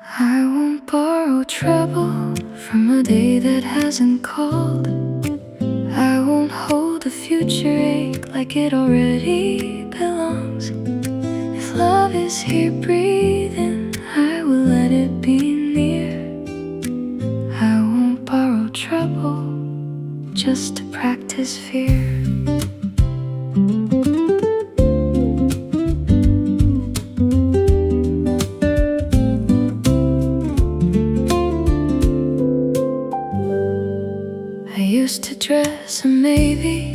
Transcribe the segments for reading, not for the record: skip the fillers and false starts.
I won't borrow trouble from a day that hasn't called. I won't hold the future ache like it already belongs. If love is here breathing, I will let it be near. I won't borrow trouble just to practice fear. I used to dress a maybe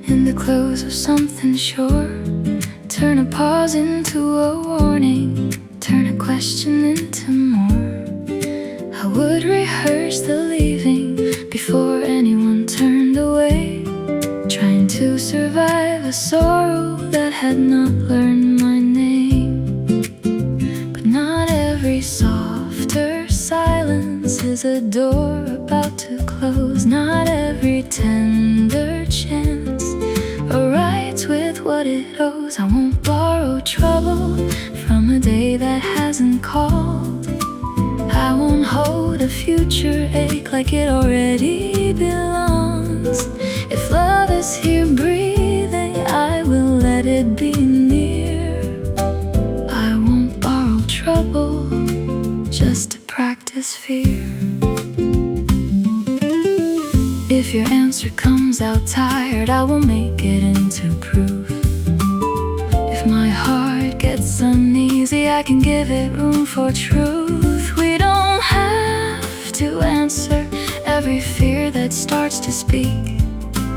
in the clothes of something sure. Turn a pause into a warning, turn a question into more. I would rehearse the leaving before anyone turned away, trying to survive a sorrow that had not learned my name. But not every softer silence is a door about to close. Not every tender chance arrives with what it owes. I won't borrow trouble from a day that hasn't called. I won't hold a future ache like it already belongs. If love is here breathing, I will let it be near. I won't borrow trouble just to practice fear. If your answer comes out tired, I will make it into proof. If my heart gets uneasy, I can give it room for truth. We don't have to answer every fear that starts to speak.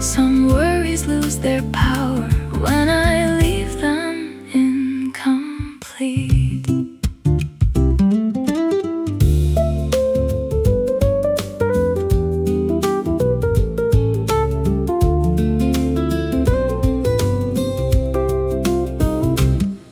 Some worries lose their power when I leave them incomplete.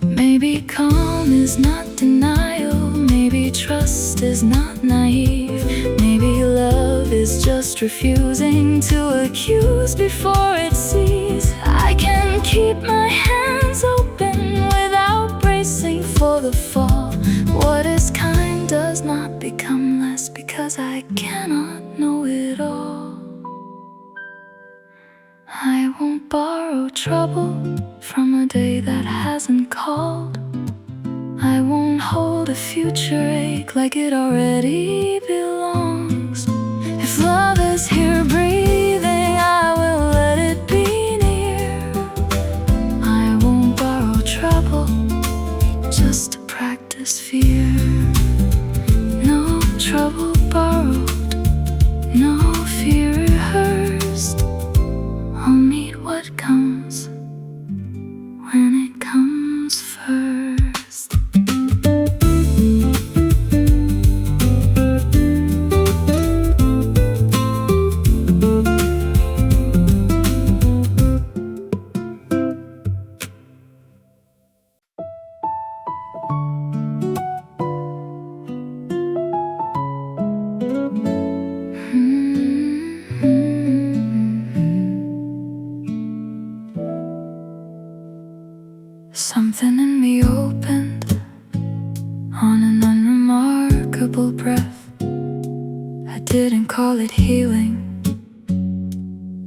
Maybe calm is not denial, maybe trust is not naive, maybe love is just refusing to accuse before it sees. I can keep my hands open without bracing for the fall. What is kind does not become less because I cannot know it all. I won't borrow trouble from a day that hasn't called. I won't hold a future ache like it already belongs. If love is here breathing, I will let it be near. I won't borrow trouble just to practice fear. No trouble borrowed, no fear rehearsed. I'll meet what comes when it comes first. Something in me opened on an unremarkable breath. I didn't call it healing,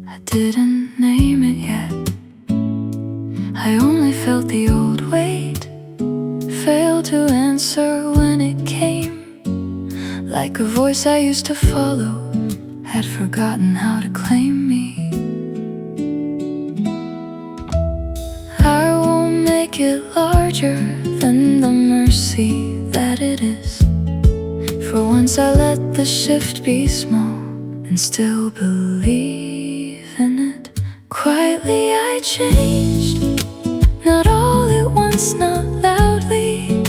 I didn't name it yet. I only felt the old weight, failed to answer when it came. Like a voice I used to follow, had forgotten how to claim me. Make it larger than the mercy that it is. For once I let the shift be small and still believe in it. Quietly I changed, not all at once, not loudly.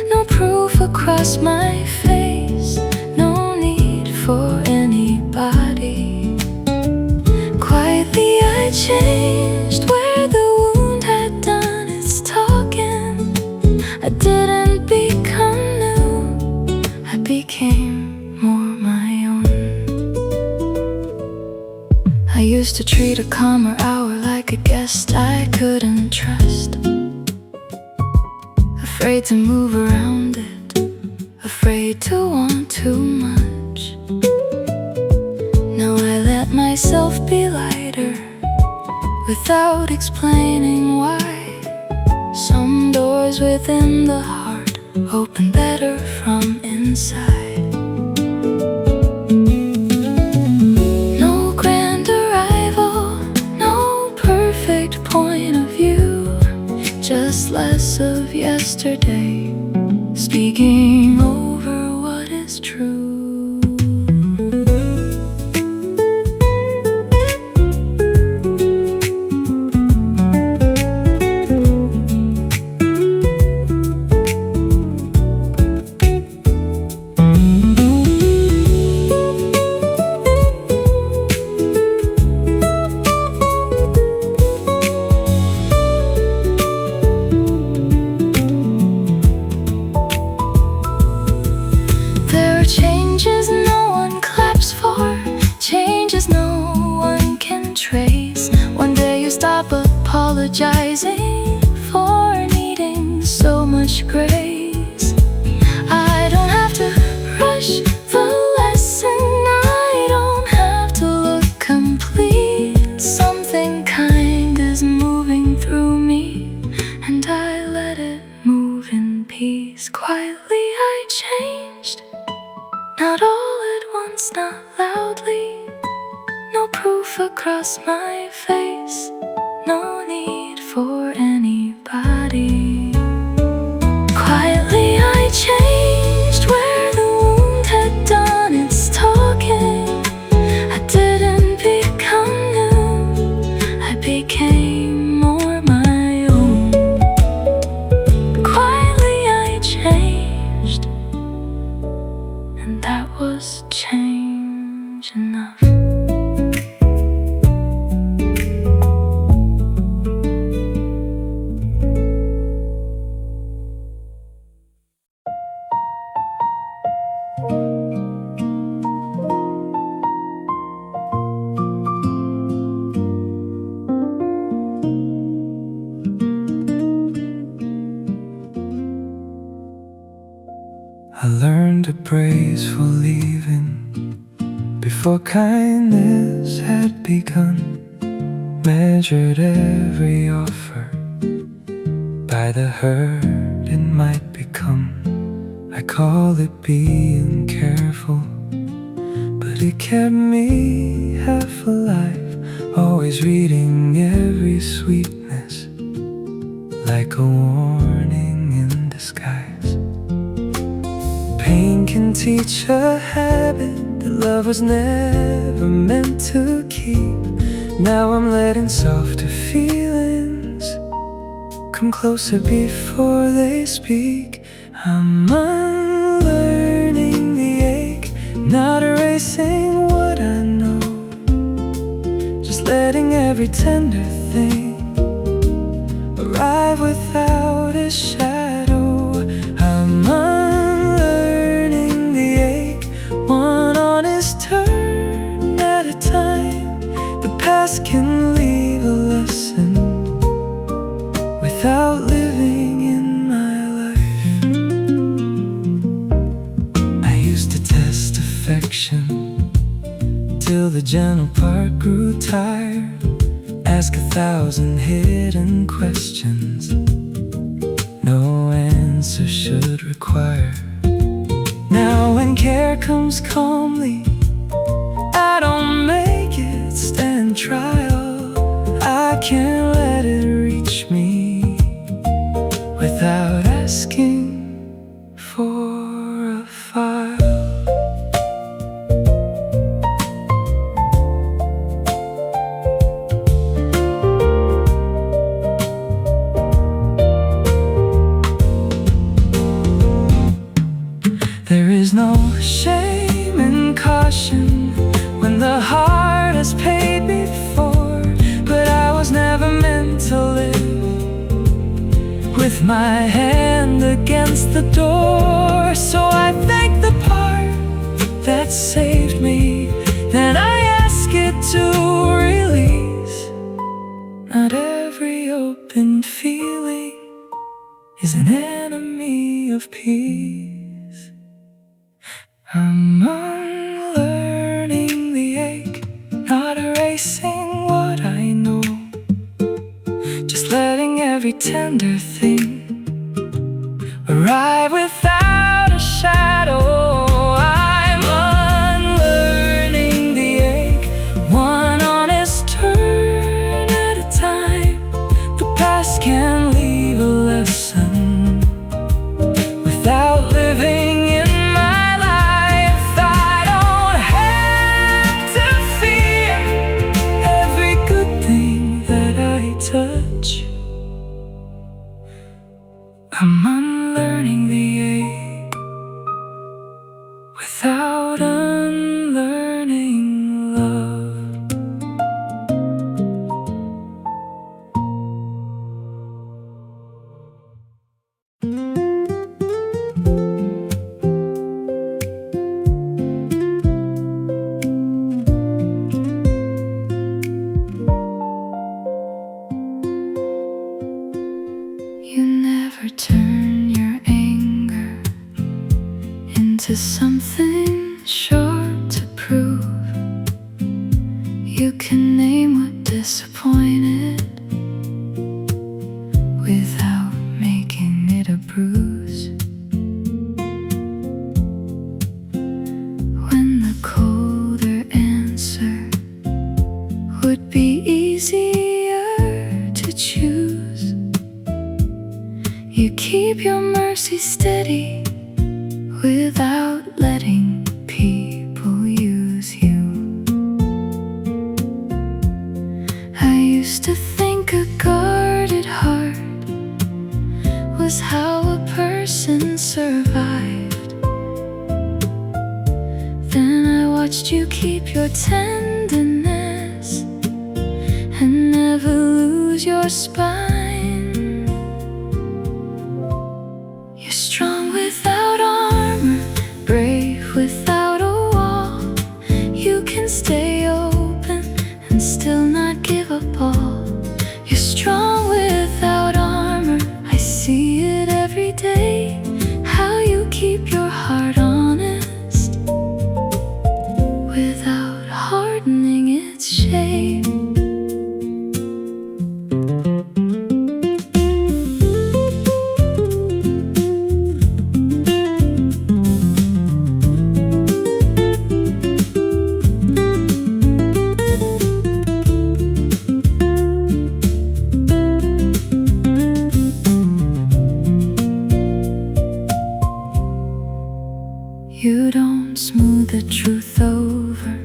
No proof across my face, no need for anybody. Quietly I changed where the wound had done its talking. I didn't become new, I became more my own. I used to treat a calmer hour like a guest I couldn't trust. Afraid to move around it, afraid to without explaining why. Some doors within the heart open better from inside. No grand arrival, no perfect point of view, just less of yesterday, speaking over what is true. Apologizing for needing so much grace. I don't have to rush the lesson, I don't have to look complete. Something kind is moving through me, and I let it move in peace. Quietly I changed, not all at once, not loudly. No proof across my face, no need for anybody. Quietly I changed where the wound had done its talking. I didn't become new, I became more my own. Quietly I changed, and that was change enough. I learned to praise for leaving before kindness had begun. Measured every offer by the hurt it might become. I call it being careful, but it kept me half alive. Always reading every sweetness like a warning in disguise. Pain can teach a habit that love was never meant to keep. Now I'm letting softer feelings come closer before they speak. I'm unlearning the ache, not erasing what I know, just letting every tender thing arrive without a shadow. I'm unlearning the ache, one honest turn at a time. The past can leave a lesson without living in my life. I used to test affection till the gentle part grew tired. Ask 1,000 hidden questions no answer should require. Now when care comes calmly, I don't make it stand trial. I can't let it reach me without asking for a file. There is no shame in caution when the heart has paid before. But I was never meant to live with my hand against the door. So I thank the part that saved me, then I ask it to release. Not every open feeling is an enemy of peace. I'm unlearning the ache, not erasing what I know, every tender thing. Arrive without a shadow. I'm unlearning the ache, one honest turn at a time. The past can leave a lesson without living in my life. I don't have to fear every good thing that I touch. I'm unlearning the ache without unlearning love. You never turn your anger into something short to prove. You can name what disappointed without making it a bruise. When the colder answer would be easier to choose, you keep your mercy steady without letting people use you. I used to think a guarded heart was how a person survived. Then I watched you keep your tenderness and never lose your spine. Strong without armor, brave without a wall. You can stay open and still not give up all. You're strong without armor, I see it every day. How you keep your heart honest without hardening its shape. You don't smooth the truth over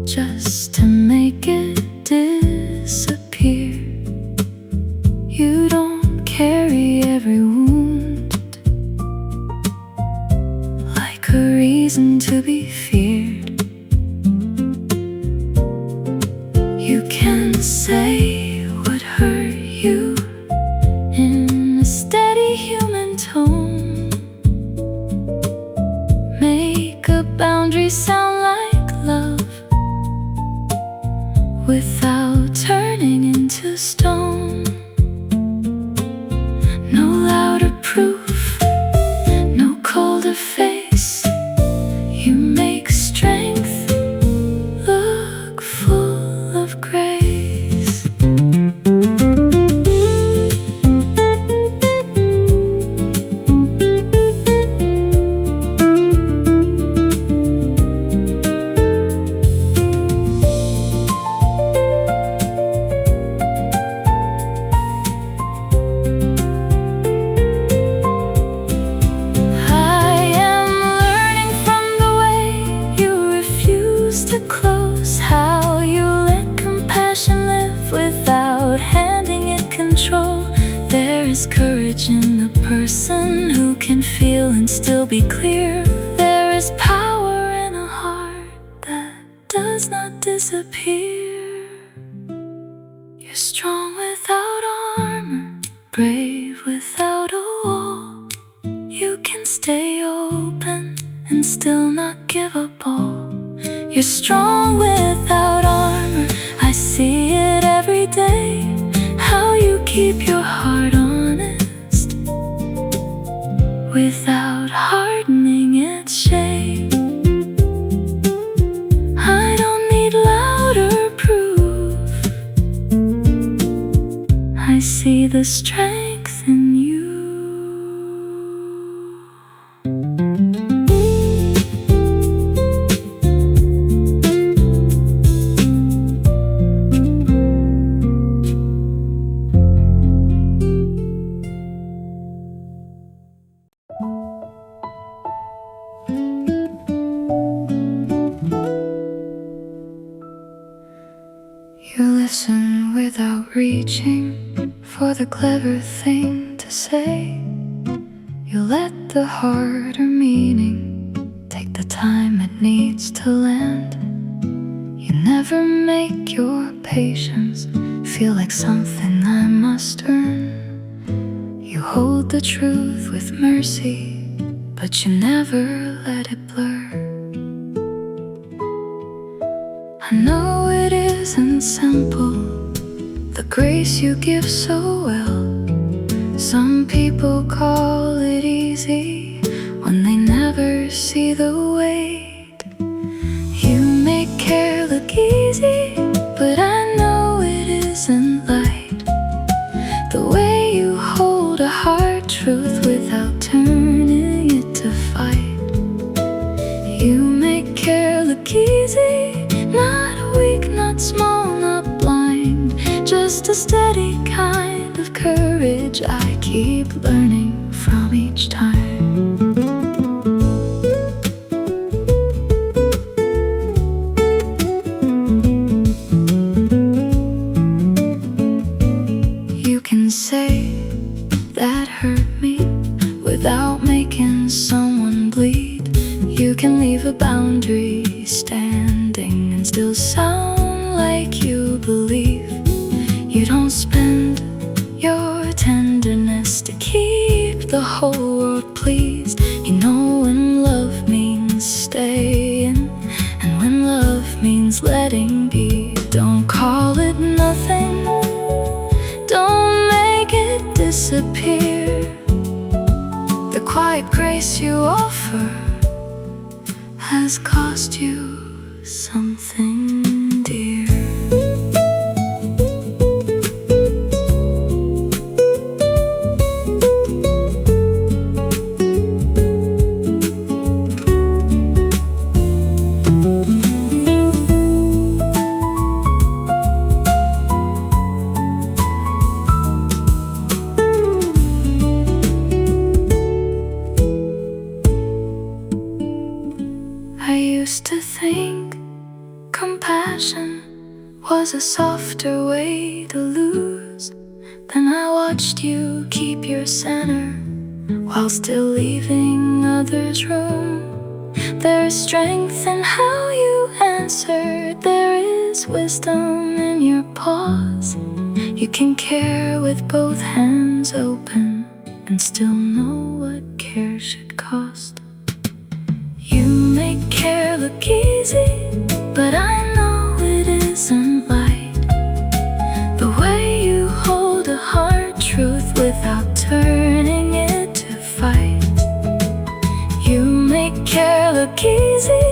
just to make it disappear. You don't carry every wound like a reason to be feared. You can say what hurt you in a steady human tone. Make a boundary sound like love without turning into stone. No louder proof, no colder face. You make strength look full of grace. Courage in the person who can feel and still be clear. There is power in a heart that does not disappear. You're strong without armor, brave without a wall. You can stay open and still not give up all. You're strong without armor, I see it every day. How you keep your heart honest without hardening its shape. I don't need louder proof, I see the strength in you. You listen without reaching for the clever thing to say. You let the harder meaning take the time it needs to land. You never make your patience feel like something I must earn. You hold the truth with mercy, but you never let it blur. I know it isn't simple, the grace you give so well. Some people call it easy when they never see the weight. You make care look easy, but I know it isn't light. The way you hold a hard truth without turning it to fight. You make care look easy, not weak, not small, not blind. Just a steady kind of courage I keep learning from each time. You can say that hurt me without making someone bleed. You can leave a boundary standing and still sound like you believe. You don't spend your tenderness to keep the whole world pleased. You know when love means staying and when love means letting be. Don't call it nothing, don't make it disappear. The quiet grace you offer has cost you something dear. I used to think compassion was a softer way to lose. Then I watched you keep your center while still leaving others room. There's strength in how you answered, there is wisdom in your pause. You can care with both hands open and still know what care should cost. You make care look easy, but I know it isn't light. The way you hold a hard truth without turning it to fight. You make care look easy,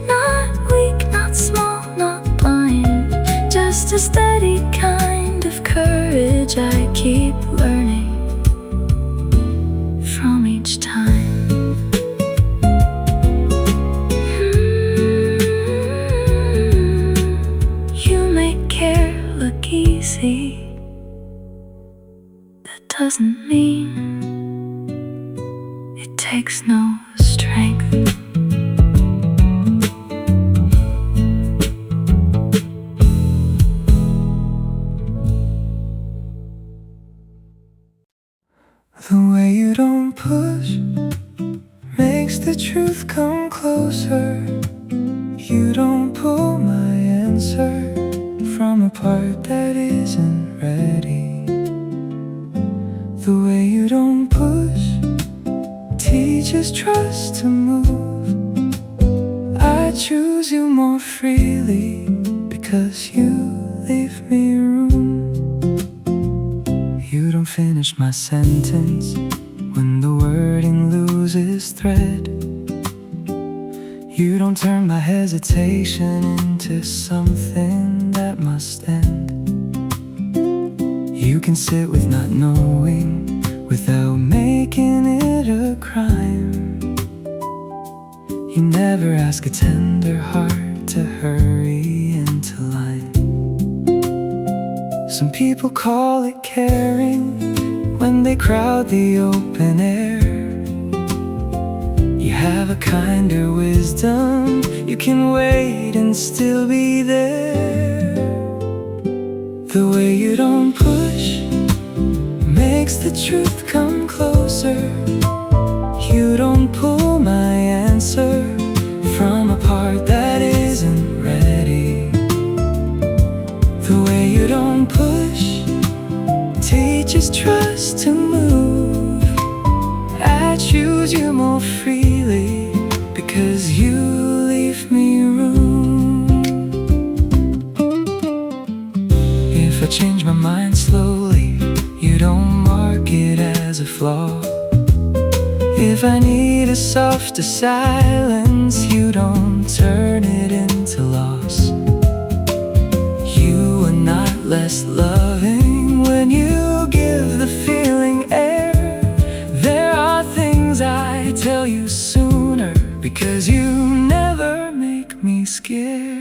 not weak, not small, not blind. Just a steady kind of courage I keep learning from each time. Easy. That doesn't mean it takes no strength. The way you don't push makes the truth come closer. You don't pull my answer from a part that isn't ready. The way you don't push teaches trust to move. I choose you more freely because you leave me room. You don't finish my sentence when the wording loses thread. You don't turn my hesitation into something that must end. You can sit with not knowing without making it a crime. You never ask a tender heart to hurry into line. Some people call it caring when they crowd the open air. You have a kinder wisdom, you can wait and still be there. The way you don't push makes the truth come closer. You don't pull my answer from a part that isn't ready. The way you don't push teaches trust to move. I choose you more freely because you leave me room. If I change my mind slowly, you don't mark it as a flaw. If I need a softer silence, you don't turn it into loss. You are not less loving when you give the feeling air. There are things I tell you sooner because you never make me scared.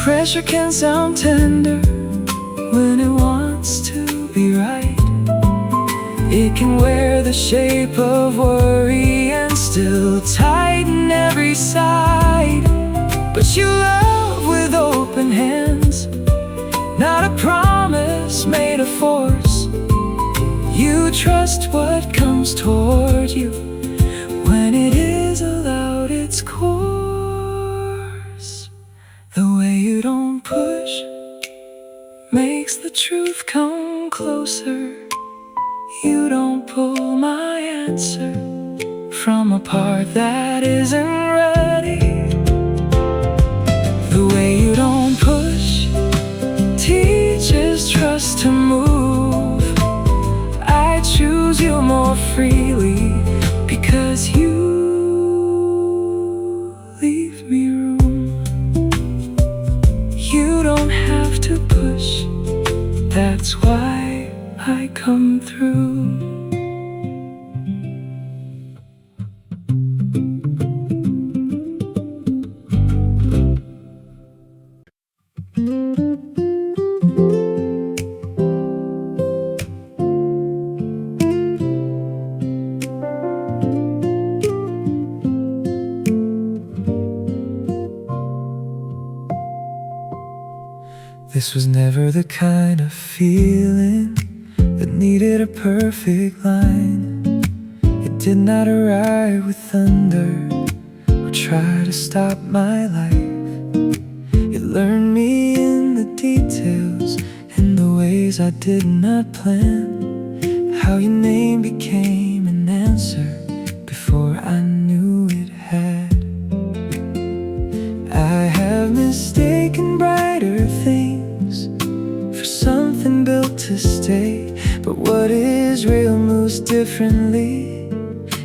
Pressure can sound tender when it wants to be right. It can wear the shape of worry and still tighten every side. But you love with open hands, not a promise made of force. You trust what comes toward you when it is allowed its course. The way you don't push makes the truth come closer. You don't pull my answer from a part that isn't ready. The way you don't push teaches trust to move. I choose you more freely because you leave me room. You don't have to push, that's why I come through. This was never the kind of feeling that needed a perfect line. It did not arrive with thunder or try to stop my life. It learned me in the details and the ways I did not plan. How your name became an answer before I knew it had. I have mistaken brighter things for something built to stay. But what is real moves differently.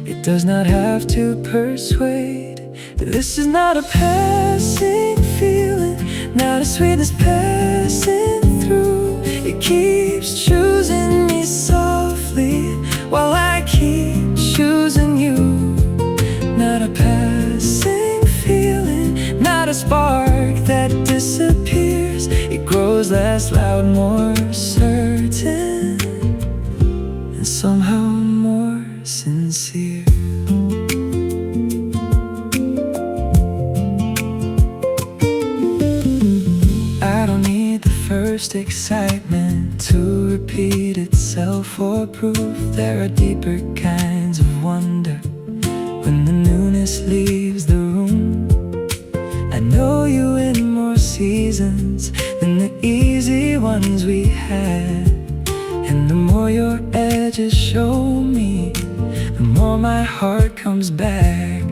It does not have to persuade. This is not a passing feeling, not a sweetness passing through. It keeps choosing me softly while I keep choosing you. Not a passing feeling, not a spark that disappears. It grows less loud, more certain, and somehow more sincere. I don't need the first excitement to repeat itself or proof. There are deeper kinds of wonder when the newness leaves the room. I know you in more seasons than the easy ones we had. And the more your edges show me, the more my heart comes back.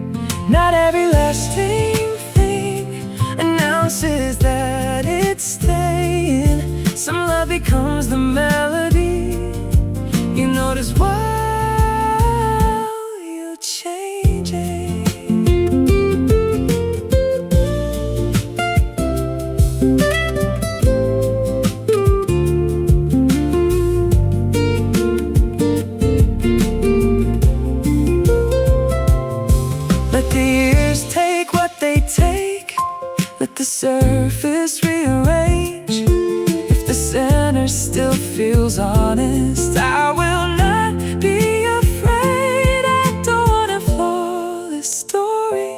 Not every lasting thing announces that it's staying. Some love becomes the melody. You notice while you're changing. Let the years take what they take. Let the surface rearrange. If the center still feels honest, I will not be afraid. I don't want a flawless story.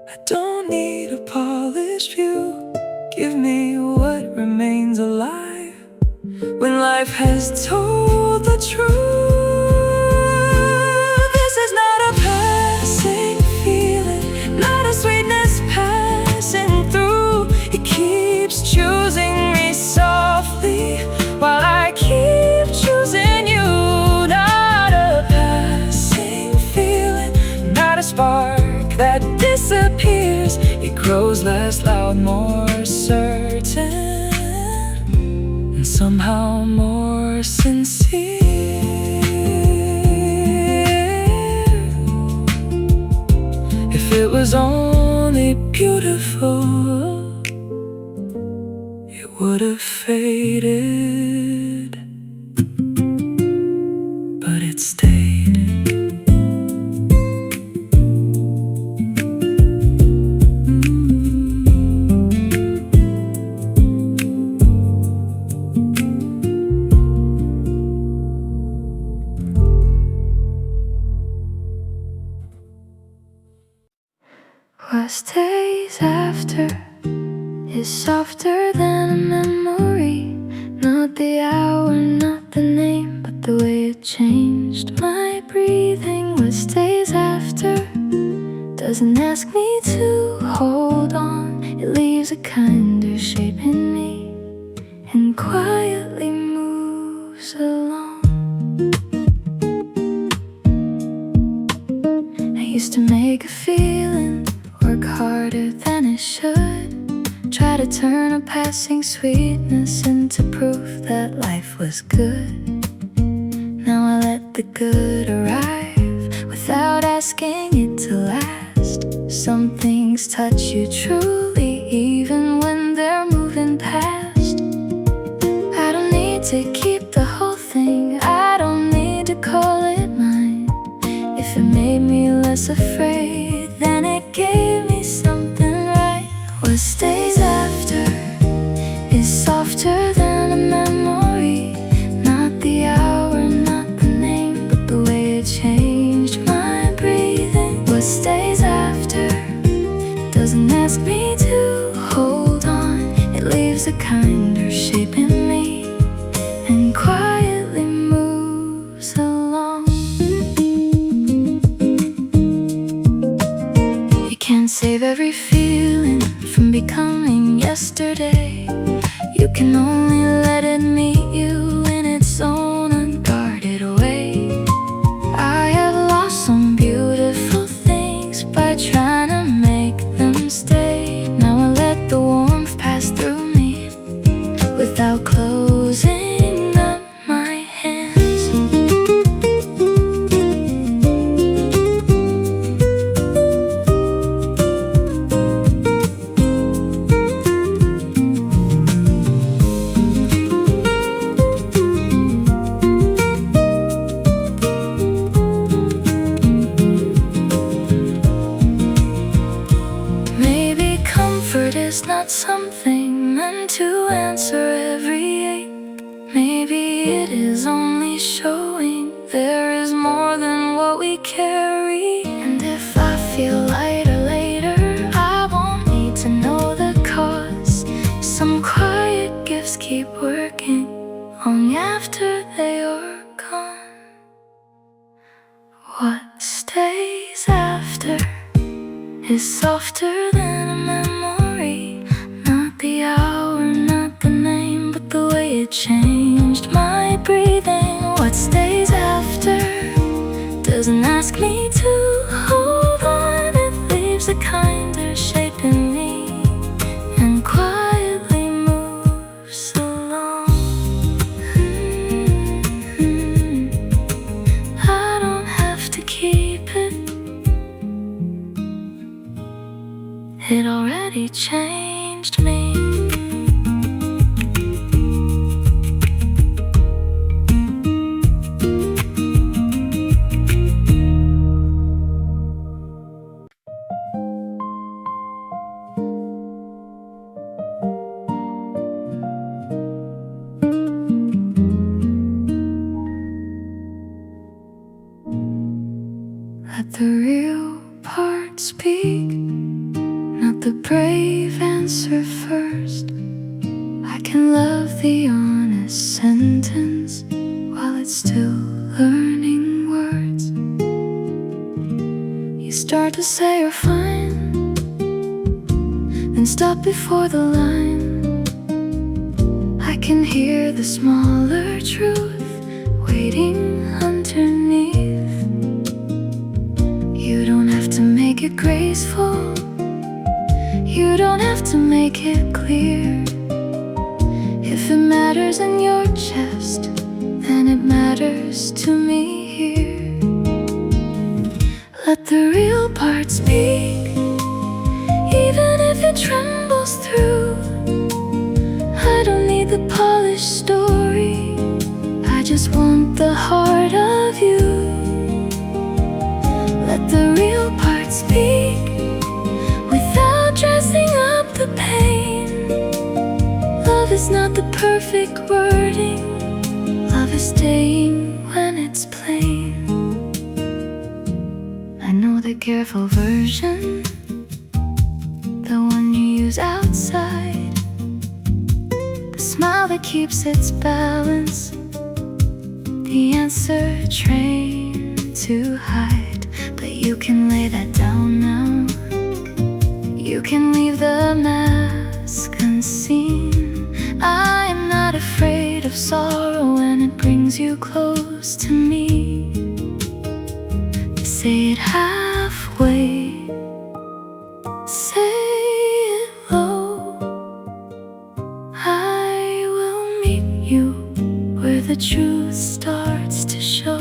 I don't need a polished view. Give me what remains alive when life has told the truth. This is not a passing feeling, not a sweetness passing through. It keeps choosing me softly while I keep choosing you. Not a passing feeling, not a spark that disappears. It grows less loud, more certain, and somehow more sincere. If it was only beautiful, it would have faded, but it stayed. What stays after is softer than a memory. Not the hour, not the name, but the way it changed my breathing. What stays after doesn't ask me to hold on. It leaves a kinder shape in me and quietly moves along. I used to make a feeling work harder than it should. Try to turn a passing sweetness into proof that life was good. Now I let the good arrive without asking it to last. Some things touch you truly even when they're moving past. I don't need to keep the whole thing, I don't need to call it mine. If it made me less afraid, then it gave me something right. What stays after is softer than a memory. Not the hour, not the name, but the way it changed my breathing. What stays after doesn't ask me to hold on. It leaves a kinder shape in me and quietly moves along. You can't save every feeling from becoming yesterday. You can only let it meet you in its own unguarded way. I have lost some beautiful things by trying to make them stay. Now I let the warmth pass through me without closing up my hands. Maybe comfort is not something meant to answer every ache. Maybe it is only showing there is more than what we carry. And if I feel lighter later, I won't need to know the cause. Some quiet gifts keep working long after they are gone. What stays after is softer than a memory. Not the hour, not the name, but the way it changed my breathing. What stays after doesn't ask me to hold on. It leaves a kinder shape in me and quietly moves along. it already changed me. Let the real part speak, not the brave answer first. I can love the honest sentence while it's still learning words. You start to say you're fine, then stop before the line. I can hear the smaller truth waiting underneath. You don't have to make it graceful, you don't have to make it clear. If it matters in your chest, then it matters to me here. Let the real part speak, even if it trembles through. I don't need the polished story, I just want the heart of you. Let the real part speak, without dressing up the pain. Love is not the perfect wording, love is staying when it's plain. I know the careful version, the one you use outside, the smile that keeps its balance, the answer trained to hide. But you can lay that down now, you can leave the mask unseen. I am not afraid of sorrow when it brings you close to me. Say it halfway, say it low. I will meet you where the truth starts to show.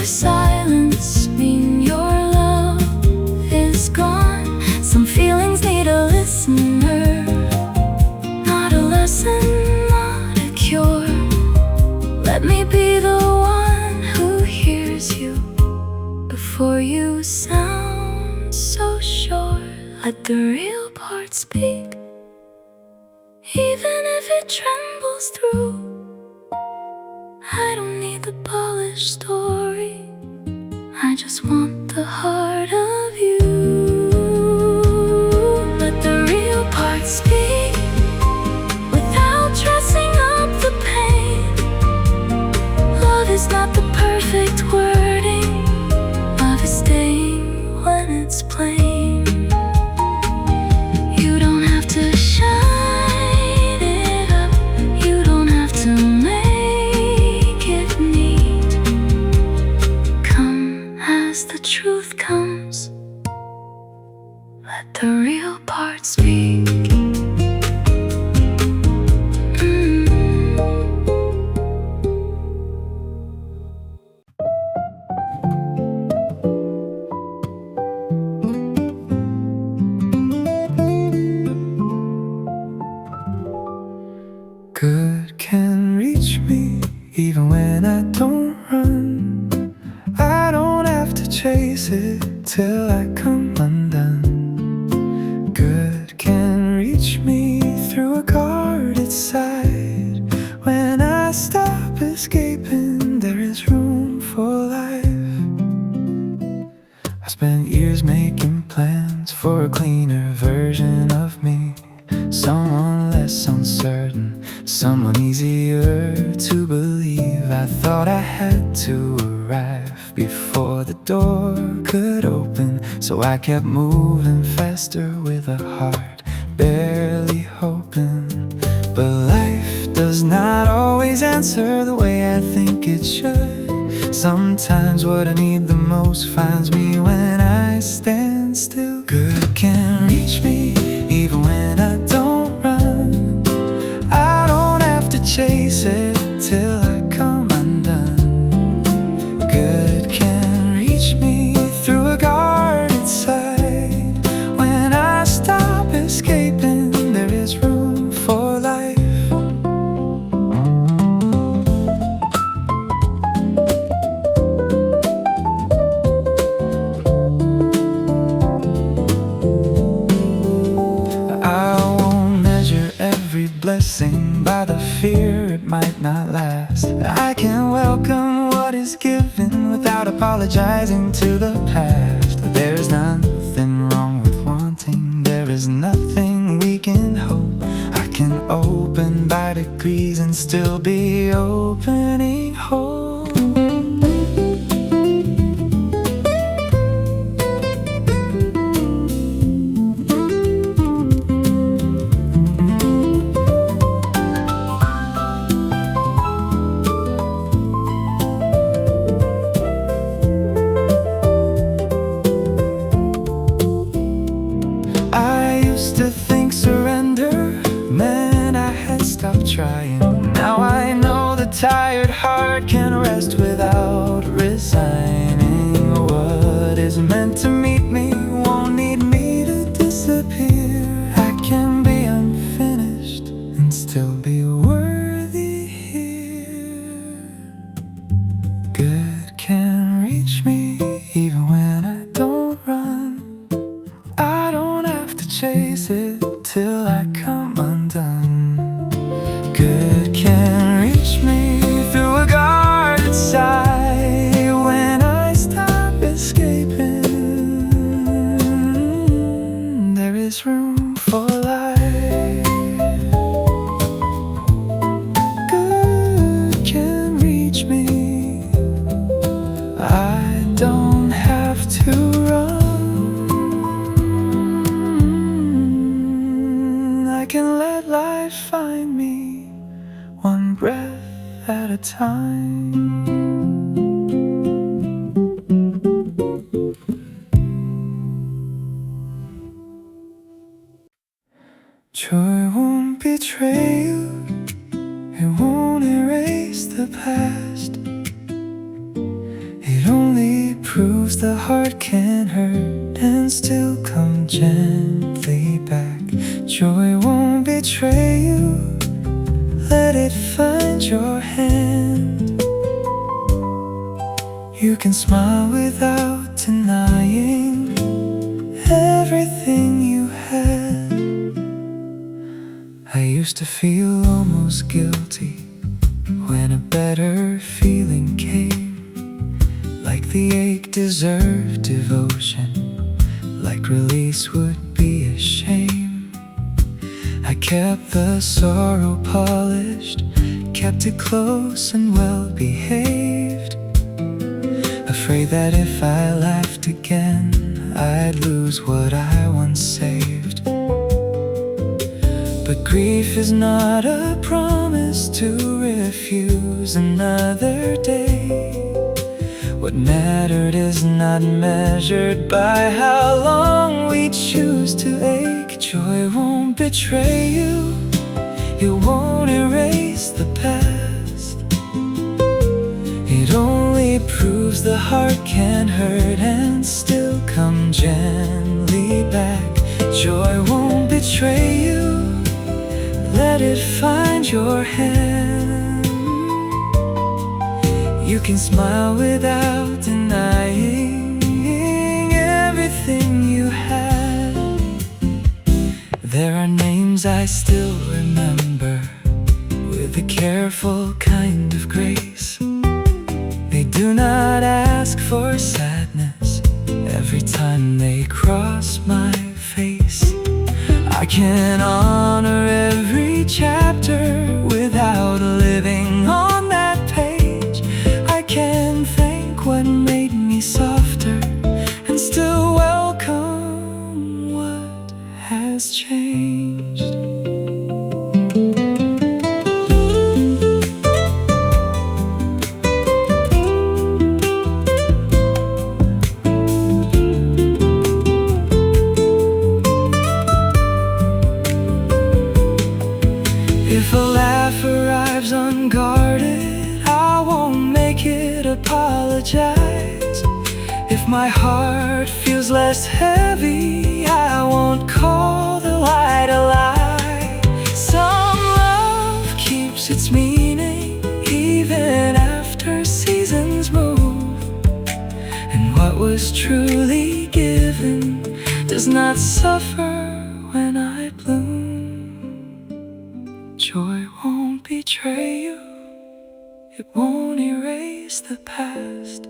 Silence mean your love is gone. Some feelings need a listener, not a lesson, not a cure. Let me be the one who hears you before you sound so sure. Let the real part speak, even if it trembles through. I don't need the polished story, I just want the heart of you. Let the real part speak, without dressing up the pain. Love is not the perfect wording, love is staying when it's plain. You don't have to shine it up, you don't have to make it neat. Come as the truth comes, let the real part speak. Good can reach me even when I don't run. I don't have to chase it till I come undone. Good can reach me through a guarded side. When I stop escaping, there is room for life. I spent years making plans for a cleaner version of me, someone less uncertain, someone easier to believe. I thought I had to arrive before the door could open, so I kept moving faster with a heart barely hoping. answer the way I think it should. Sometimes what I need the most finds me when I stand still. Good can reach me even when I don't run. I don't have to chase it till I come undone. Good can reach me through a guarded side. When I stop escaping, there is room for life. Blessing by the fear it might not last. I can welcome what is given without apologizing to the past. There's nothing wrong with wanting, there is nothing we can hope. I can open by degrees and still be opening hope. Trying. Now I know the tired heart can rest without resigning. What is meant to meet me won't need me to disappear. I can be unfinished and still be worthy here. Good can reach me even when I don't run. I don't have to chase it till I come undone. Good can reach me through a guarded side. When I stop escaping, there is room for life. Good can reach me. I don't have to run. I can let life find me one breath at a time. Joy won't betray you, it won't erase the past. It only proves the heart can hurt and still come gently back. Joy won't betray you, let it find your hand. You can smile without denying everything you had. I used to feel almost guilty when a better feeling came. Like the ache deserved devotion, like release would be a shame. I kept the sorrow polished, kept it close and well behaved, afraid that if I laughed again I'd lose what I once saved. But grief is not a promise to refuse another day. What mattered is not measured by how long we choose to ache. Joy won't betray you, it won't erase the past. It only proves the heart can hurt and still come gently back. Joy won't betray you, let it find your hand. You can smile without denying everything you had. There are names I still remember with a careful kind of grace. They do not ask for sadness every time they cross my face. I can honor every chapter without living on that page. I can thank what made me softer and still welcome what has changed. apologize. If my heart feels less heavy, I won't call the light a lie. Some love keeps its meaning even after seasons move, and what was truly given does not suffer when I bloom. Joy won't betray you, it won't erase the past.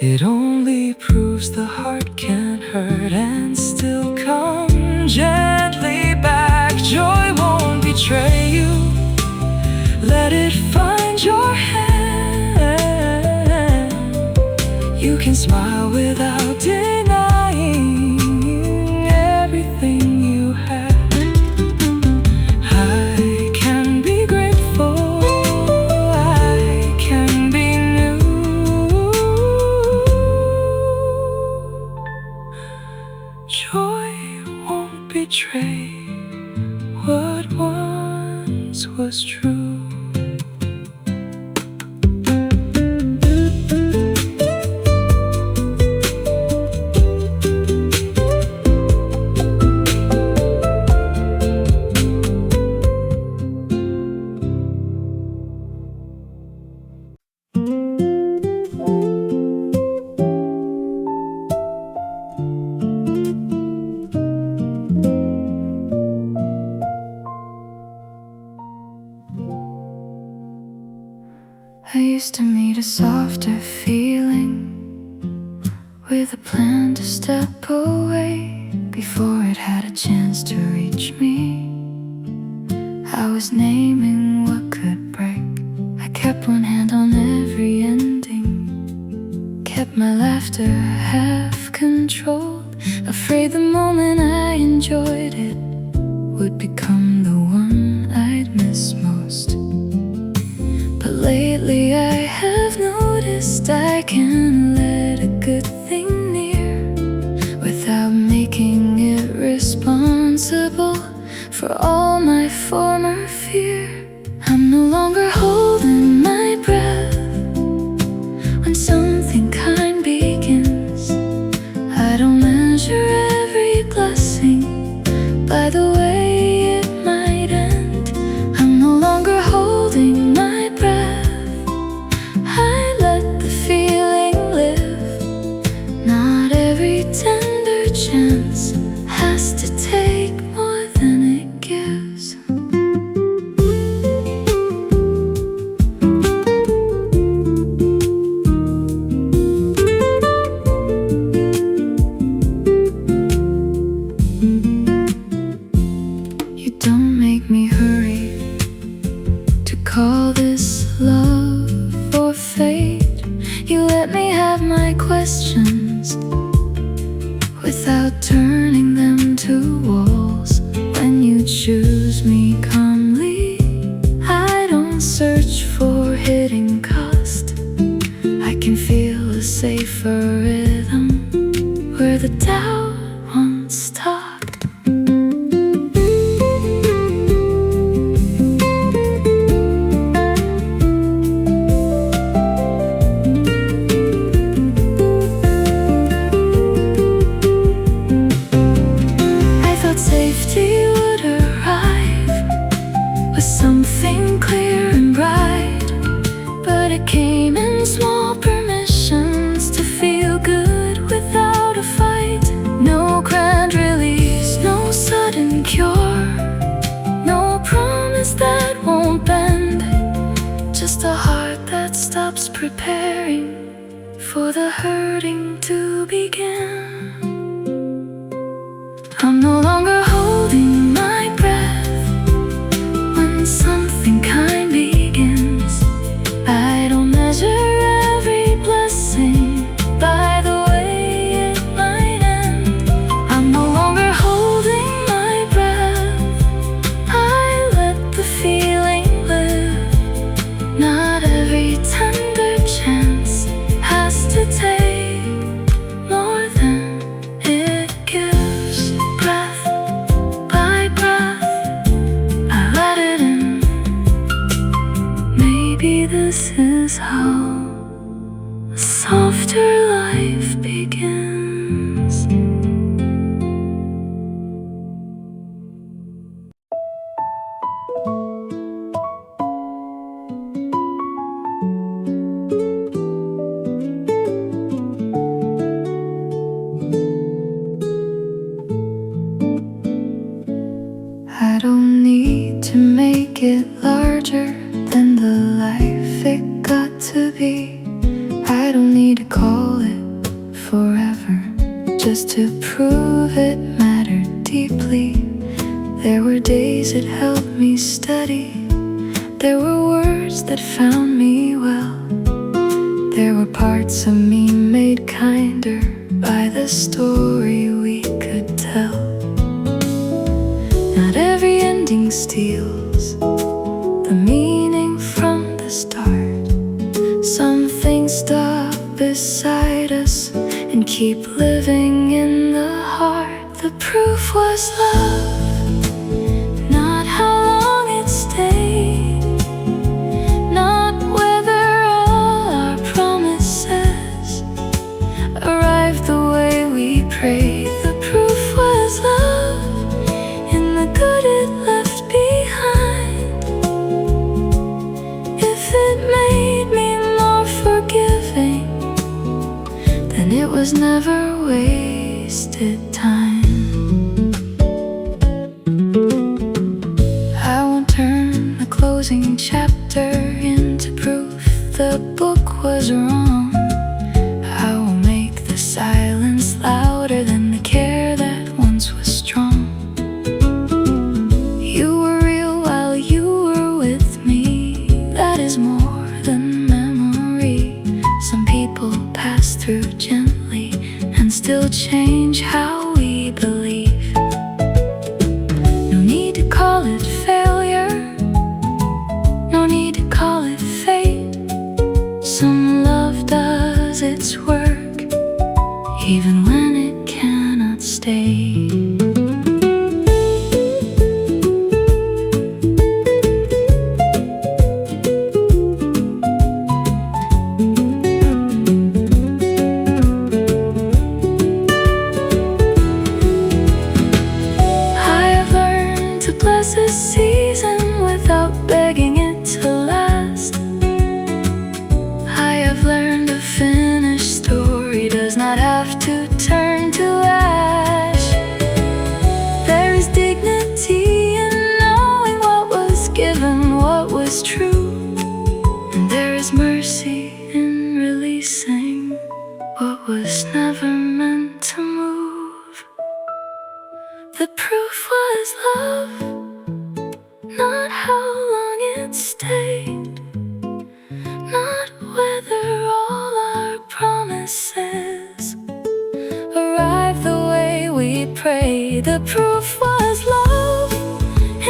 It only proves the heart can hurt and still come gently back. Joy won't betray you, let it find your hand. You can smile without denying everything you have. I can be grateful, I can be new. Joy won't betray what once was true. I used to meet a softer feeling with a plan to step away before it had a chance to reach me. I was naming what could break. I kept one hand on every ending, kept my laughter half controlled, afraid the moment I enjoyed it would become the one I'd miss most. But lately I have noticed I can let a good thing near without making it responsible for all my former fear. I'm no longer holding my breath when something kind begins. I don't measure every blessing by the way it might end. I'm no longer holding my breath, I let the feeling live. Not every tender chance has to take more than it gives. You don't make me hurry to call this love or fate. You let me have my questions without turning them to walls. When you choose me calmly, I don't search for hidden cost. I can feel a safer rhythm where the doubt once stopped. I thought safety would arrive with something clear and bright, but it came in small permissions to feel good without a fight. No grand release, no sudden cure, no promise that won't bend, just a heart that stops preparing for the hurting to begin. I'm no longer holding my breath when something kind begins. I don't measure every blessing by the way it might end. I'm no longer holding my breath, I let the feeling live. Not every tender chance has to take more than it gives. Breath by breath, I let it in. Maybe this is how I don't need to make it larger than the life it got to be. I don't need to call it forever just to prove it mattered deeply. There were days it helped me study. There were words that found me well. There were parts of me made kinder by the story we could tell. Not every ending steals the meaning from the start. Some things stop beside us and keep living in the heart. The proof was love, not how long it stayed, not whether all our promises arrived the way we prayed. The proof was love in the good it left behind. If it made me more forgiving, then it was never wasted time. I won't turn the closing chapter into proof the book was wrong. I will make the silence louder than the care that once was strong. You were real while you were with me. That is more than memory. Some people pass through gently and still change how we believe. No need to call it failure, no need to call it fate. Some love does its work even when it cannot stay. I have learned to bless this season without begging it to last. I have learned a finished story does not have to turn to ash. There is dignity in knowing what was given, what was true. And there is mercy in releasing what was never meant to move. The proof was love, not how long it stayed, not whether all our promises arrived the way we prayed. The proof was love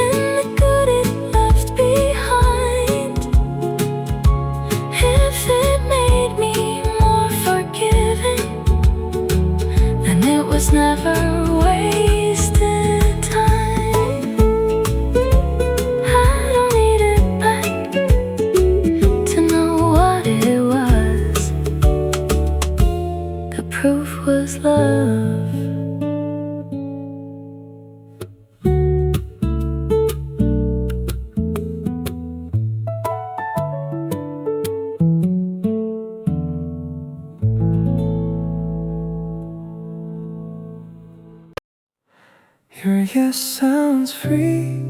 in the good it left behind. If it made me more forgiving, then it was never wasted time. I don't need it back to know what it was. The proof was love. Your yes sounds free,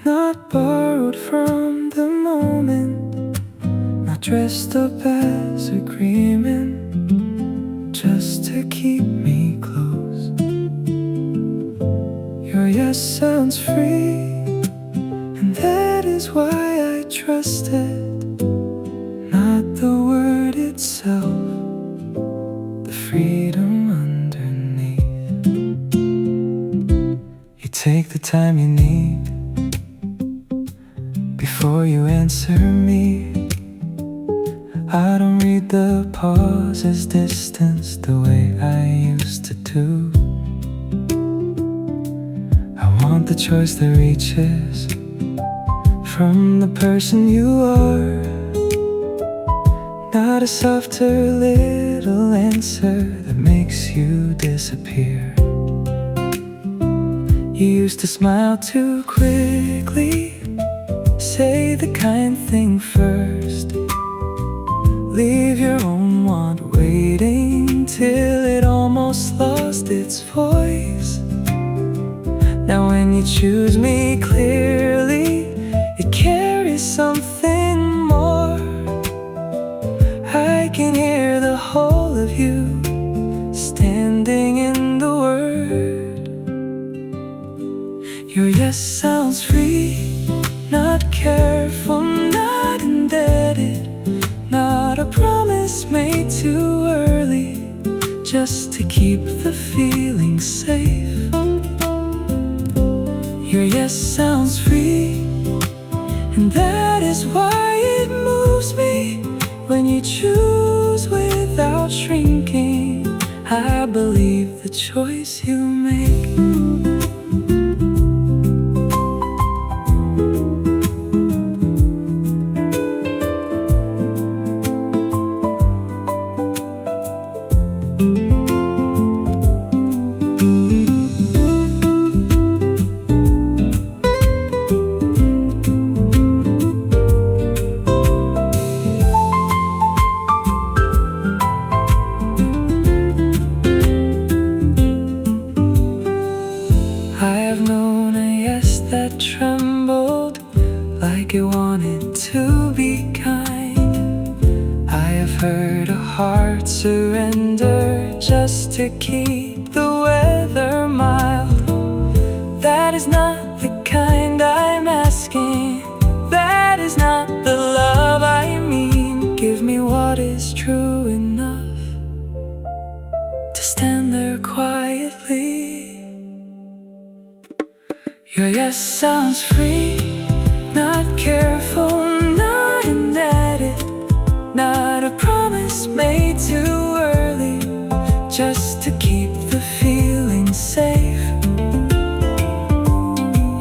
not borrowed from the moment, not dressed up as agreement, just to keep me close. Your yes sounds free, and that is why I trust it, not the word itself, the freedom underneath. You take the time you need before you answer me. I don't read the pauses distance the way I used to do. I want the choice that reaches from the person you are, not a softer little answer that makes you disappear. You used to smile too quickly, say the kind thing first, leave your own want waiting till it almost lost its voice. Now when When you choose me clearly, it carries something more. I can hear the whole of you standing in the word. Your yes sounds free, not careful, not indebted, not a promise made too early, just to keep the feeling safe. Your yes sounds free, and that is why it moves me. When you choose without shrinking, I believe the choice you make. It wanted to be kind. I have heard a heart surrender just to keep the weather mild. That is not the kind I'm asking. That is not the love I mean. Give me what is true enough to stand there quietly. Your yes sounds free, not careful, not indebted, not a promise made too early, just to keep the feeling safe.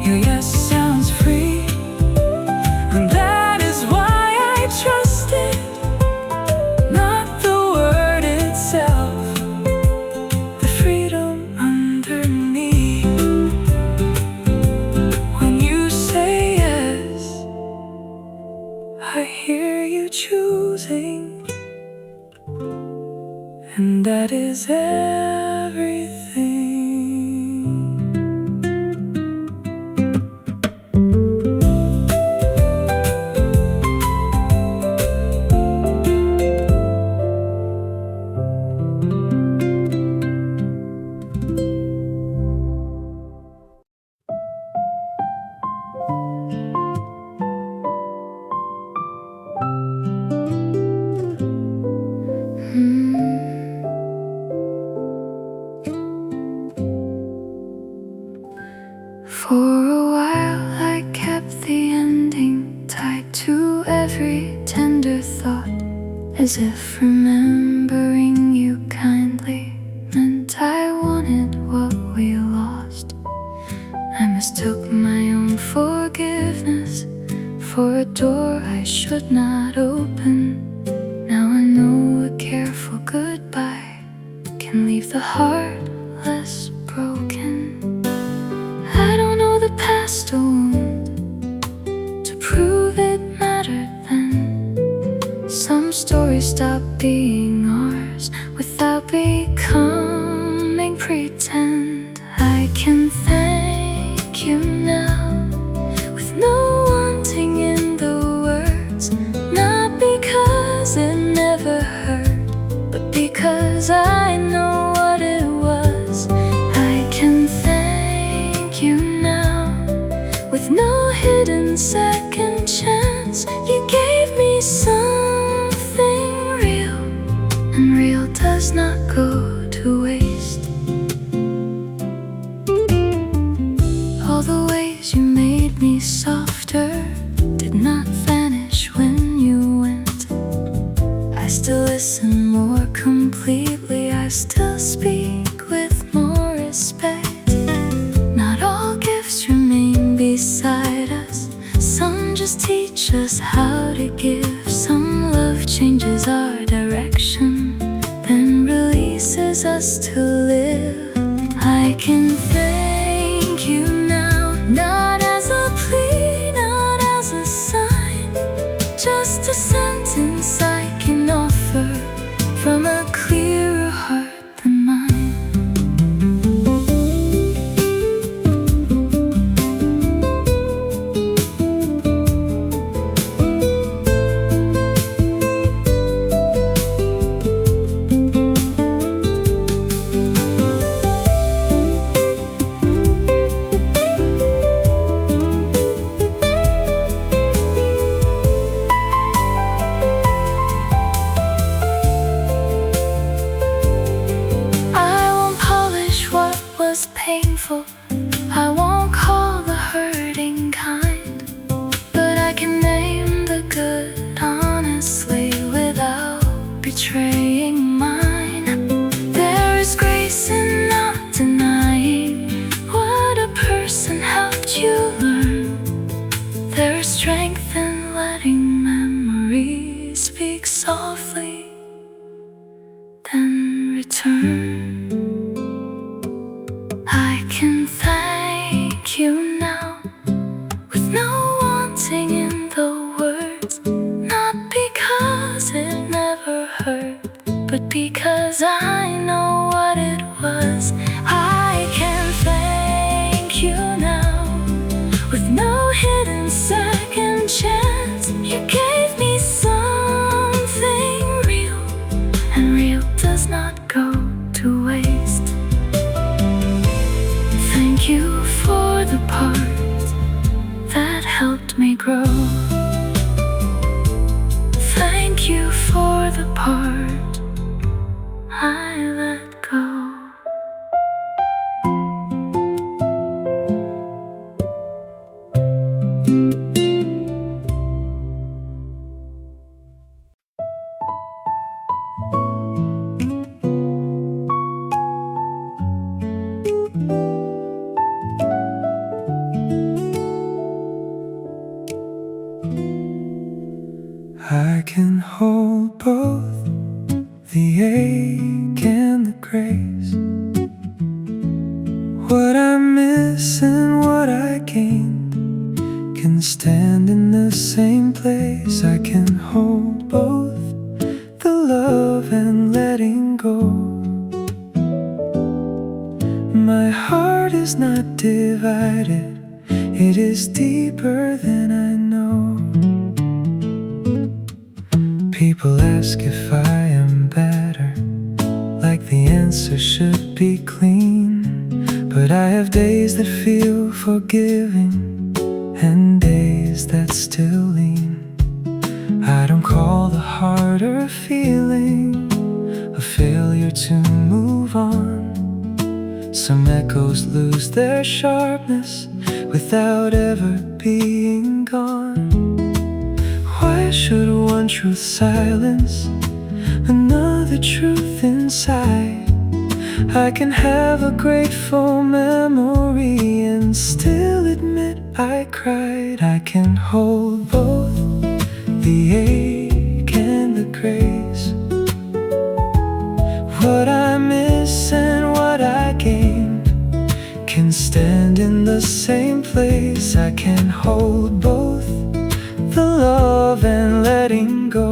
Your yes sounds free, and that is why I trust it, not the word itself, the freedom underneath. When you say yes, I hear you choosing, and that is everything. For a while I kept the ending tied to every tender thought, as if remembering you kindly meant I wanted what we lost. I mistook my own forgiveness for a door I should not open. Now I know a careful goodbye can leave the heart less broken. I don't know the past a wound to prove it mattered then. Some stories stop being ours without becoming pretend. I can thank you now with no wanting in the words, not because it never hurt, but because I know what it was. I can thank you now with no hidden second chance. You gave me something real, and real does not go to waste. All the ways you made me softer did not vanish when you went. I still listen more completely, I still speak with more respect. Not all gifts remain beside us, some just teach us how to give. Some love changes our direction, then releases us to live. I can thank you now, not as a plea, not as a sign, just a sentence I can offer from a clearer heart than mine. betraying mine. There is grace in not denying what a person helped you learn. There is strength in letting memories speak softly, then return. I can thank you now with no wanting in the words, not because it never hurt, but because I know what it was. I can thank you now with no hidden second chance. You gave me something real, and real does not go to waste. Thank you for the part that helped me grow. Thank you for the part I let go. I can hold both the ache and the grace. What I miss and what I gained can stand in the same place. I can hold both the love and letting go. My heart is not divided, it is deeper than I know. People ask if I am better, like the answer should be clean. But I have days that feel forgiving and days that still lean. I don't call the harder feeling a failure to move on. Some echoes lose their sharpness without ever being gone. Why should one truth silence another truth inside? I can have a grateful memory and still admit I cried. I can hold both the ache and the grace. What I miss and what I gained can stand in the same place. I can hold both the love and letting go.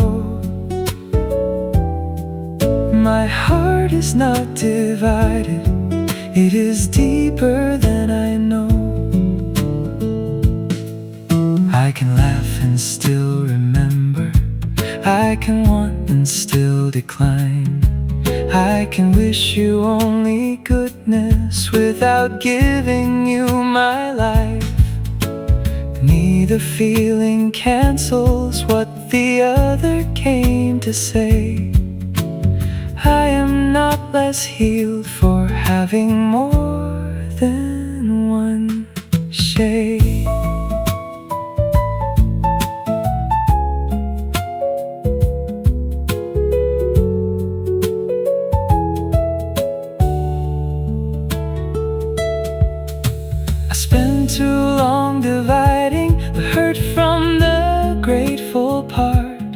My heart is not divided, it is deeper than I know. I can laugh and still remember, I can want and still decline. I can wish you only goodness without giving you my life. Neither feeling cancels what the other came to say. I am not less healed for having more than one shade. I spent too long dividing the hurt from the grateful part,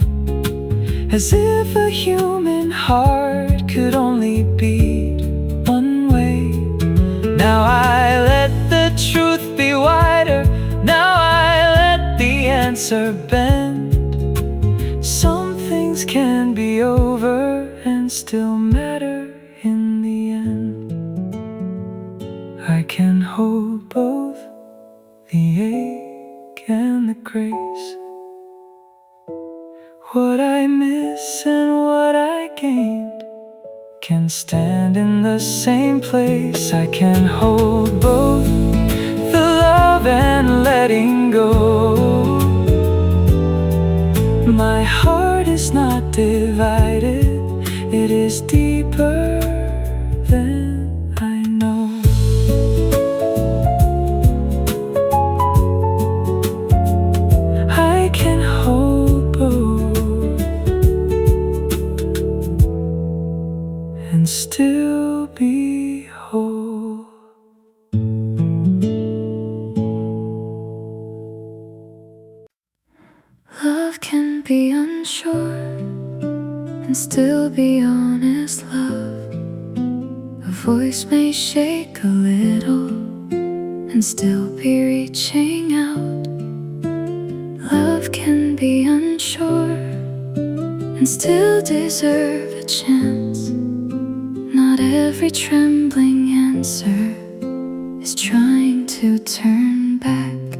as if a human heart could only beat one way. Now I let the truth be wider, now I let the answer bend. Some things can be over and still matter in the end. I can hold both the ache and the grace. What I miss and what I gained can stand in the same place. I can hold both the love and letting go. My heart is not divided, it is deeper than I know. I can hold both and still be honest, love. A voice may shake a little and still be reaching out. Love can be unsure and still deserve a chance. Not every trembling answer is trying to turn back.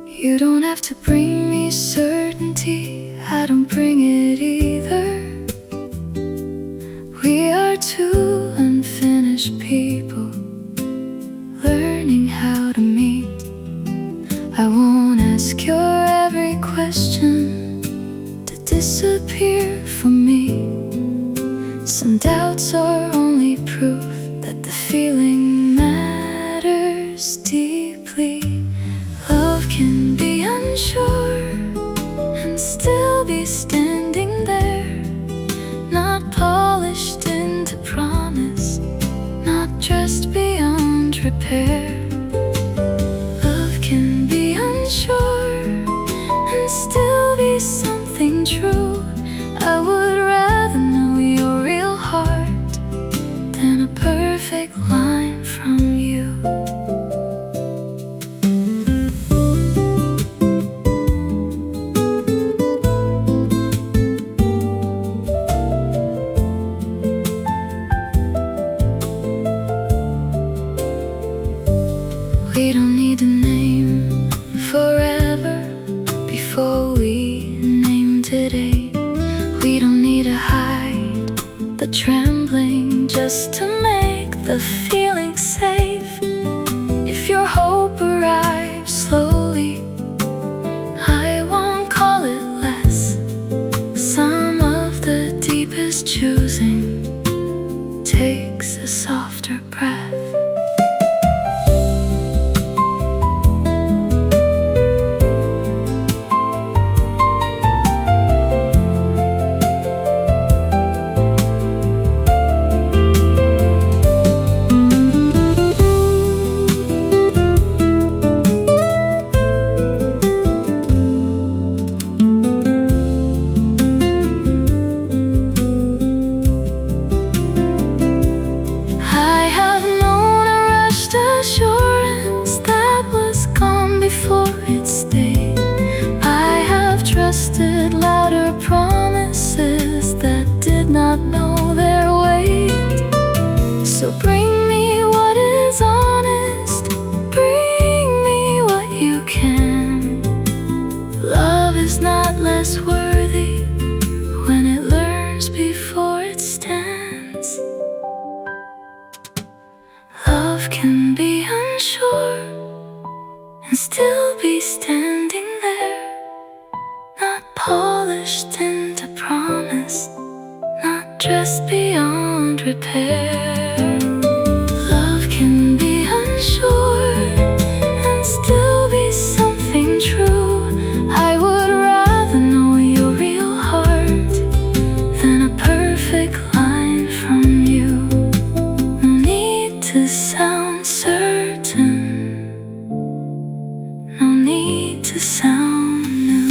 You don't have to bring me certainty, I don't bring it either. We are two unfinished people learning how to meet. I won't ask your every question to disappear from me. Some doubts are only proof that the feeling matters deeply. Love can be unsure and still be standing there, not polished into promise, not just beyond repair. Love can be unsure and still be something true. I would rather know your real heart than a perfect line from you. We don't need a name forever before we name today. We don't need to hide the trembling just to make the feeling safe. If your hope arrives slowly, I won't call it less. Some of the deepest choosing takes a softer breath. Louder promises that did not know their weight. So bring me what is honest, bring me what you can. Love is not less worthy when it learns before it stands. Love can be unsure and still be standing there, not polished into promise, not just beyond repair. Love can be unsure and still be something true. I would rather know your real heart than a perfect line from you. No need to sound certain, no need to sound new.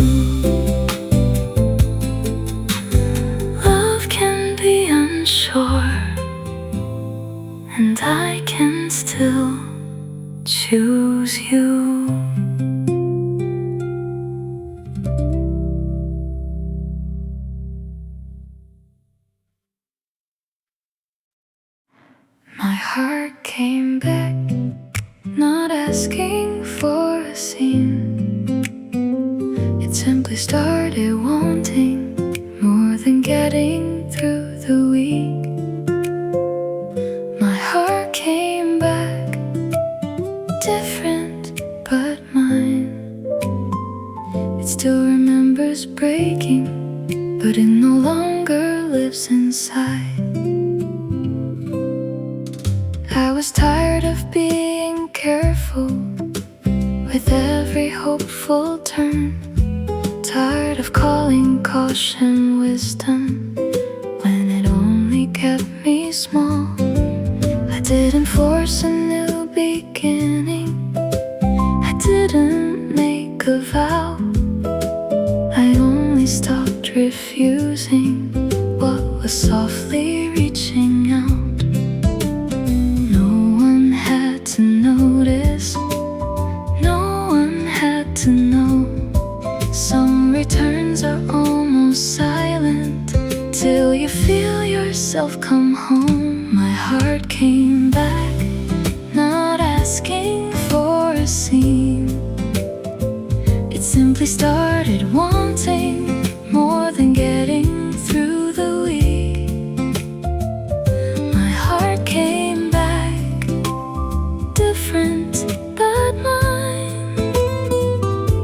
Sure, and I can still choose you. My heart came back, not asking for a scene. It simply started wanting more than getting through the week. My heart came back, different but mine. It still remembers breaking, but it no longer lives inside. I was tired of being careful with every hopeful turn, tired of calling caution wisdom when it only kept me small. I didn't force a new beginning, I didn't make a vow, I only stopped dreaming. refusing what was softly reaching out. No one had to notice, no one had to know. Some returns are almost silent till you feel yourself come home. My heart came back, not asking for a scene. It simply started wanting more than getting through the week. My heart came back, different but mine.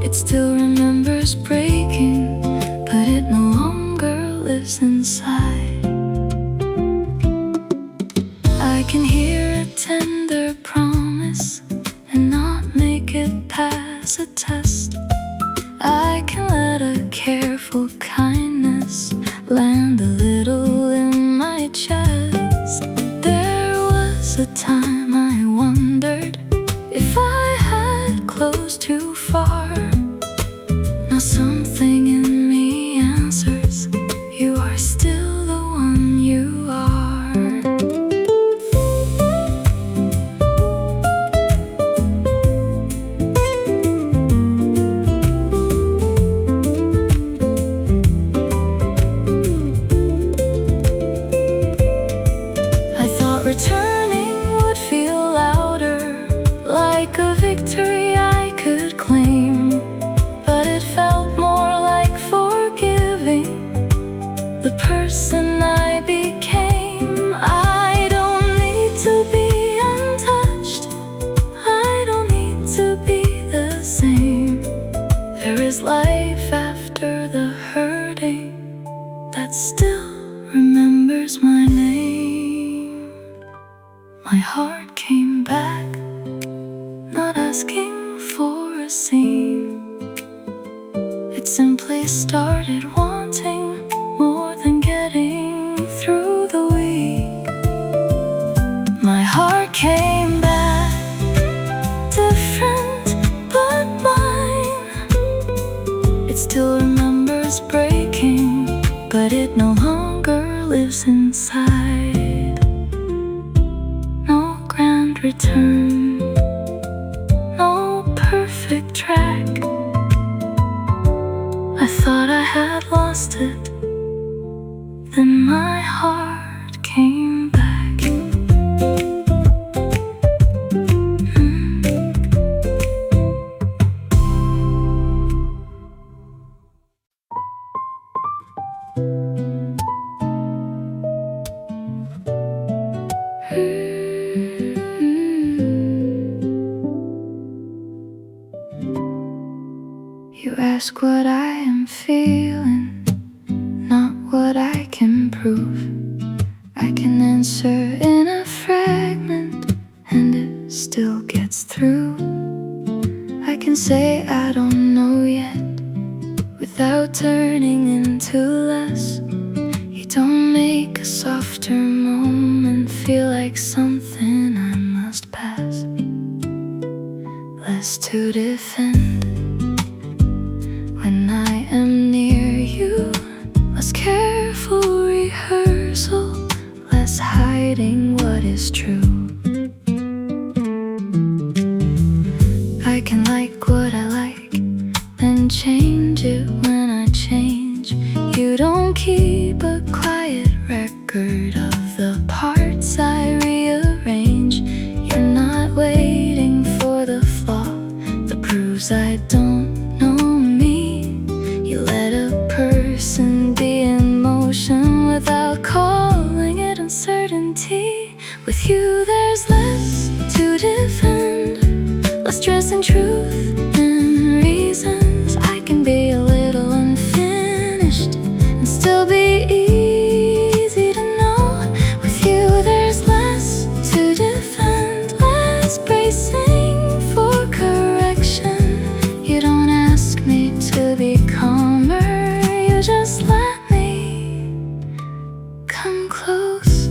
It still remembers breaking, but it no longer lives inside. I can hear a tender promise and not make it pass a test. I can let a careful kindness land a little in my chest. There was a time I wondered if I had closed too far. Now something in me answers, you are still the one you are. Returning would feel louder, like a victory I could claim. But it felt more like forgiving the person I became. I don't need to be untouched, I don't need to be the same. There is life after the hurting that still remembers my name. My heart came back, not asking for a scene. It simply started wanting more than getting through the week. My heart came back, different but mine. It still remembers breaking, but it no longer lives inside. Return, no perfect track. I thought I had lost it, then my heart came back. You ask what I am feeling, not what I can prove. I can answer in a fragment, and it still gets through. I can say I don't know yet, without turning into less. You don't make a softer moment feel like something I must pass. Less to defend when I am near you, less careful rehearsal, less hiding what is true. I can like what I like, then change it when I change. You don't keep a quiet record of the parts I rearrange. You're not waiting for the flaw that proves I don't know me. You let a person be in motion without calling it uncertainty. With you there's less to defend, less stress and truth and reasons. I can be a little unfinished and still be easy to know. With you there's less to defend, less bracing for correction. You don't ask me to be calmer, you just let me come close.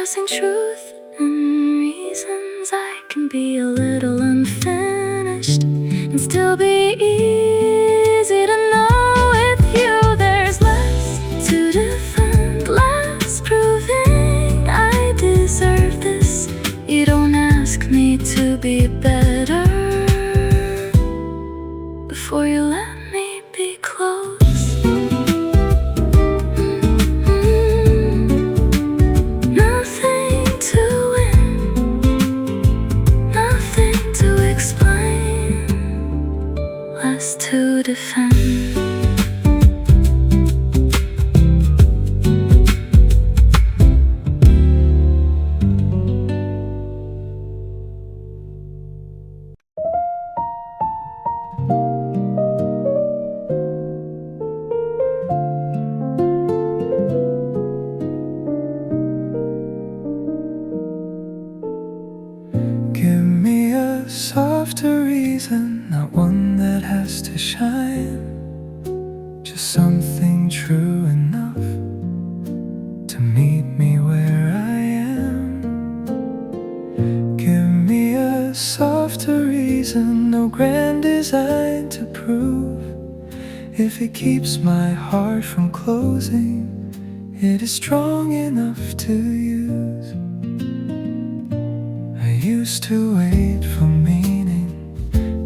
discussing truth and reasons. I can be a little unfinished and still be easy to know with you. There's less to defend, less proving I deserve this. You don't ask me to be better before you let me be close. Nothing to win, nothing to explain, less to defend. Give me a softer reason, not one that has to shine. Just something true enough to meet me where I am. Give me a softer reason, no grand design to prove. If it keeps my heart from closing, it is strong enough to use. I used to wait for meaning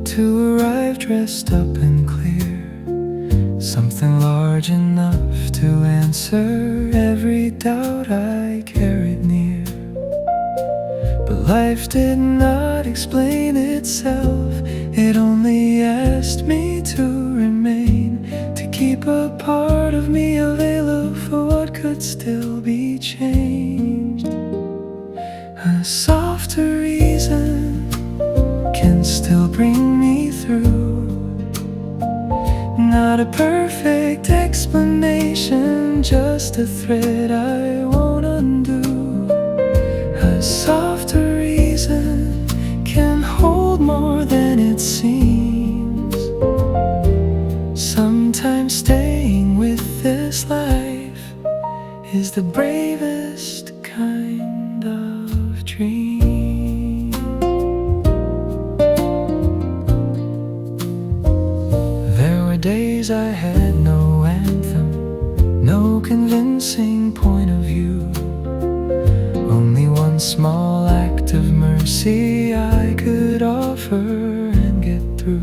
to arrive dressed up and clear, something large enough to answer every doubt I carried near. But life did not explain itself, it only asked me to remain, to keep a part of me available for what could still be changed. A softer reason can still bring me through. Not a perfect explanation, just a thread I won't undo. A softer reason can hold more than it seems. Sometimes staying with this life is the bravest kind of dream. There were days I had no anthem, no convincing point of view, only one small act of mercy I could offer and get through.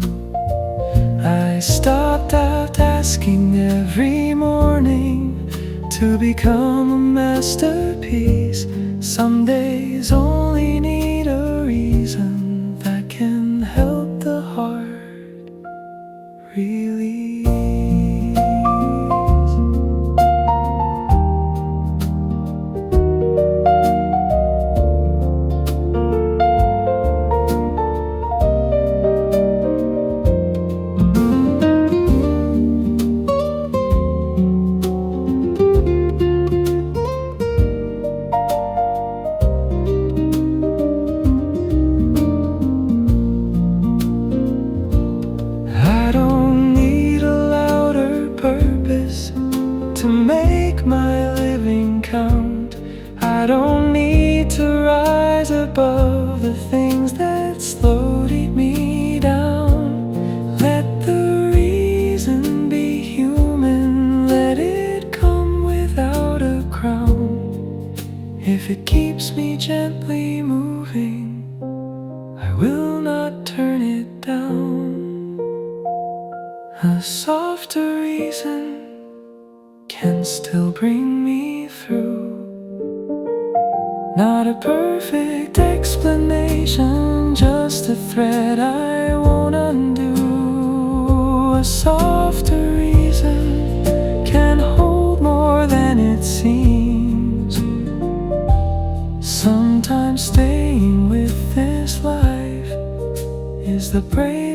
I stopped out asking every morning to become a masterpiece. Some days only need a reason that can help the heart release. I don't need a louder purpose to make my living count. I don't need to rise above the things that slowly me down. Let the reason be human, let it come without a crown. If it keeps me gently moving, I will not turn it down. A softer reason can still bring me through. Not a perfect explanation, just a thread I won't undo. A softer reason can hold more than it seems. Sometimes staying with this life is the brave